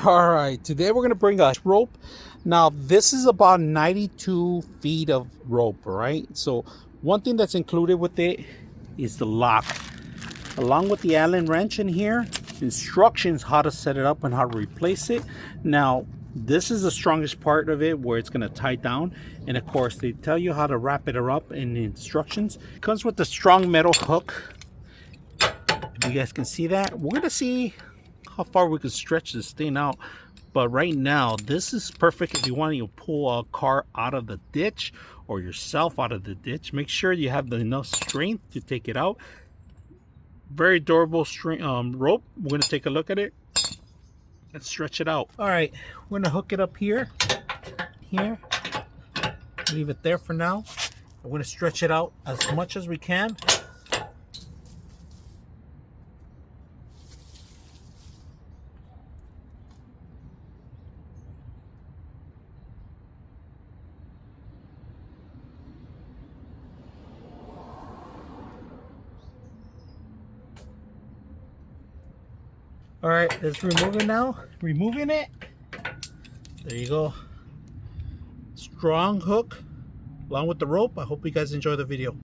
All right, today we're gonna bring a rope. Now this is about 92 feet of rope, right? So one thing that's included with it is the lock, along with the Allen wrench in here, instructions how to set it up and how to replace it. Now this is the strongest part of it, where it's gonna tie down, and of course they tell you how to wrap it up in the instructions. It comes with the strong metal hook. You guys can see that. We're gonna see how far we can stretch this thing out, but right now this is perfect if you want to pull a car out of the ditch or yourself out of the ditch. Make sure you have enough strength to take it out. Very durable string rope. We're going to take a look at it. Let's stretch it out. All right, we're going to hook it up here, leave it there for now. I'm going to stretch it out as much as we can. All right, let's remove it now. Removing it. There you go. Strong hook along with the rope. I hope you guys enjoy the video.